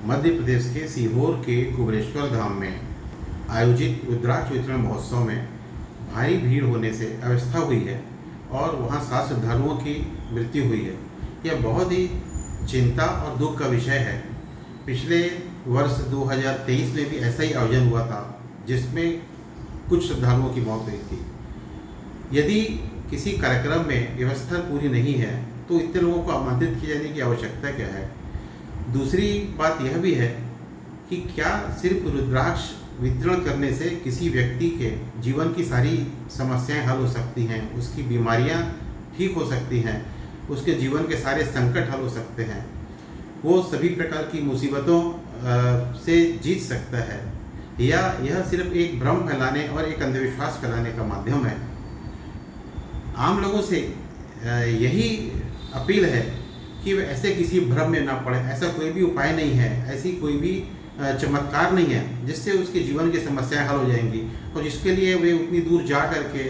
मध्य प्रदेश के सीहोर के कुबेरेश्वर धाम में आयोजित रुद्राक्ष वितरण महोत्सव में भारी भीड़ होने से अव्यवस्था हुई है और वहां 7 श्रद्धालुओं की मृत्यु हुई है। यह बहुत ही चिंता और दुख का विषय है। पिछले वर्ष 2023 में भी ऐसा ही आयोजन हुआ था जिसमें कुछ श्रद्धालुओं की मौत हुई थी। यदि किसी कार्यक्रम में व्यवस्था पूरी नहीं है तो इतने लोगों को आमंत्रित किए जाने की आवश्यकता क्या है। दूसरी बात यह भी है कि क्या सिर्फ रुद्राक्ष वितरण करने से किसी व्यक्ति के जीवन की सारी समस्याएं हल हो सकती हैं, उसकी बीमारियां ठीक हो सकती हैं, उसके जीवन के सारे संकट हल हो सकते हैं, वो सभी प्रकार की मुसीबतों से जीत सकता है, या यह सिर्फ एक भ्रम फैलाने और एक अंधविश्वास फैलाने का माध्यम है। आम लोगों से यही अपील है कि वे ऐसे किसी भ्रम में ना पड़े। ऐसा कोई भी उपाय नहीं है, ऐसी कोई भी चमत्कार नहीं है जिससे उसके जीवन की समस्याएं हल हो जाएंगी, और जिसके लिए वे उतनी दूर जा करके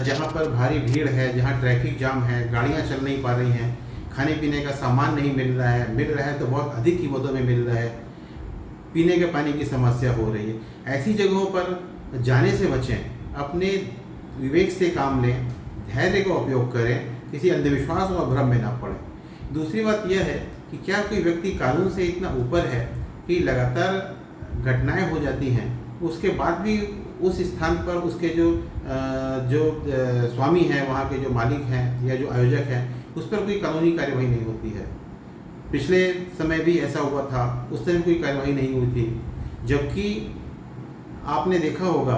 जहां पर भारी भीड़ है, जहां ट्रैफिक जाम है, गाड़ियां चल नहीं पा रही हैं, खाने पीने का सामान नहीं मिल रहा है तो बहुत अधिक कीमतों में मिल रहा है, पीने के पानी की समस्या हो रही है। ऐसी जगहों पर जाने से बचें, अपने विवेक से काम लें, धैर्य का उपयोग करें, किसी अंधविश्वास और भ्रम में ना पड़े। दूसरी बात यह है कि क्या कोई व्यक्ति कानून से इतना ऊपर है कि लगातार घटनाएं हो जाती हैं, उसके बाद भी उस स्थान पर उसके जो स्वामी हैं, वहाँ के जो मालिक हैं या जो आयोजक हैं, उस पर कोई कानूनी कार्यवाही नहीं होती है। पिछले समय भी ऐसा हुआ था, उस समय कोई कार्यवाही नहीं हुई थी। जबकि आपने देखा होगा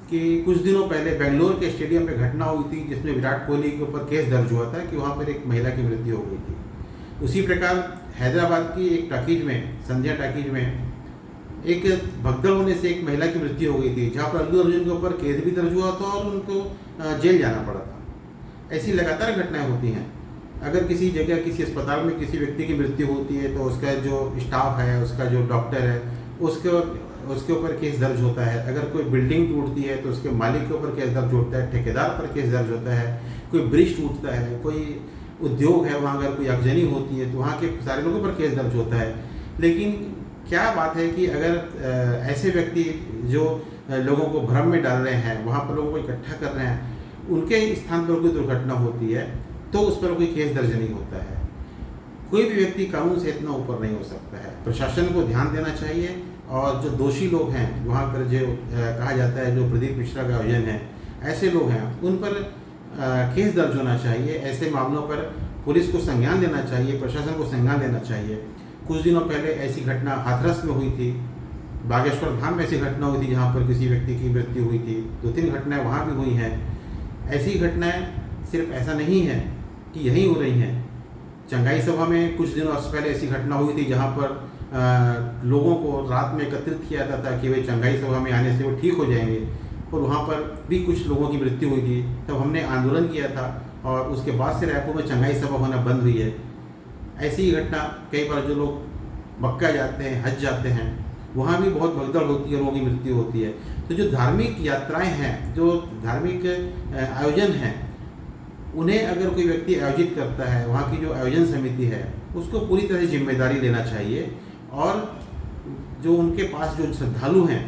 कि कुछ दिनों पहले बेंगलोर के स्टेडियम पे घटना हुई थी जिसमें विराट कोहली के ऊपर केस दर्ज हुआ था कि वहाँ पर एक महिला की मृत्यु हो गई थी। उसी प्रकार हैदराबाद की एक टाकीज में, संध्या टाकीज में, एक भगदड़ होने से एक महिला की मृत्यु हो गई थी, जहाँ पर अल्लू अर्जुन के ऊपर केस भी दर्ज हुआ था और उनको जेल जाना पड़ा था। ऐसी लगातार घटनाएं होती हैं। अगर किसी जगह, किसी अस्पताल में किसी व्यक्ति की मृत्यु होती है तो उसका जो स्टाफ है, उसका जो डॉक्टर है, उसके ऊपर केस दर्ज होता है। अगर कोई बिल्डिंग टूटती है तो उसके मालिक के ऊपर केस दर्ज होता है, ठेकेदार पर केस दर्ज होता है। कोई ब्रिज टूटता है, कोई उद्योग है, वहाँ अगर कोई आगजनी होती है तो वहाँ के सारे लोगों पर केस दर्ज होता है। लेकिन क्या बात है कि अगर ऐसे व्यक्ति जो लोगों को भ्रम में डाल रहे हैं, वहाँ पर लोगों को इकट्ठा कर रहे हैं, उनके स्थान पर कोई दुर्घटना होती है तो उस पर कोई केस दर्ज नहीं होता है। कोई भी व्यक्ति कानून से इतना ऊपर नहीं हो सकता है। प्रशासन को ध्यान देना चाहिए, और जो दोषी लोग हैं, वहाँ पर जो कहा जाता है जो प्रदीप मिश्रा का आयोजन है, ऐसे लोग हैं, उन पर केस दर्ज होना चाहिए। ऐसे मामलों पर पुलिस को संज्ञान लेना चाहिए, प्रशासन को संज्ञान लेना चाहिए। कुछ दिनों पहले ऐसी घटना हाथरस में हुई थी, बागेश्वर धाम में ऐसी घटना हुई थी जहाँ पर किसी व्यक्ति की मृत्यु हुई थी। 2-3 घटनाएं वहाँ भी हुई हैं। ऐसी घटनाएं सिर्फ ऐसा नहीं है कि यहीं हो रही हैं। चंगाई सभा में कुछ दिनों पहले ऐसी घटना हुई थी जहाँ पर लोगों को रात में एकत्रित किया जाता था कि वे चंगाई सभा में आने से वो ठीक हो जाएंगे, और वहाँ पर भी कुछ लोगों की मृत्यु हुई थी। तब हमने आंदोलन किया था और उसके बाद से रायपुर में चंगाई सभा होना बंद हुई है। ऐसी ही घटना कई बार जो लोग मक्का जाते हैं, हज जाते हैं, वहाँ भी बहुत भगदड़ होती है, लोगों की मृत्यु होती है। तो जो धार्मिक यात्राएँ हैं, जो धार्मिक आयोजन हैं, उन्हें अगर कोई व्यक्ति आयोजित करता है, वहाँ की जो आयोजन समिति है उसको पूरी तरह जिम्मेदारी लेना चाहिए, और जो उनके पास जो श्रद्धालु हैं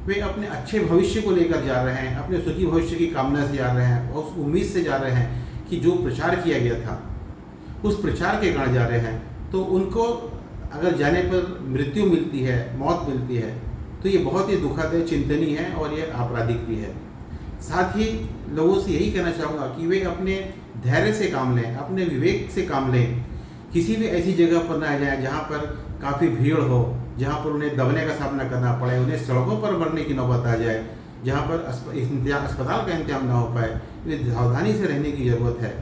वे अपने अच्छे भविष्य को लेकर जा रहे हैं, अपने सुखी भविष्य की कामना से जा रहे हैं, और उस उम्मीद से जा रहे हैं कि जो प्रचार किया गया था उस प्रचार के कारण जा रहे हैं, तो उनको अगर जाने पर मृत्यु मिलती है, मौत मिलती है, तो ये बहुत ही दुखद है, चिंतनीय है, और ये आपराधिक भी है। साथ ही लोगों से यही कहना चाहूँगा कि वे अपने धैर्य से काम लें, अपने विवेक से काम लें। किसी भी ऐसी जगह पर ना जाएं जहाँ पर काफ़ी भीड़ हो, जहाँ पर उन्हें दबने का सामना करना पड़े, उन्हें सड़कों पर मरने की नौबत आ जाए, जहाँ पर अस्पताल का इंतजाम ना हो पाए। इसलिए सावधानी से रहने की ज़रूरत है।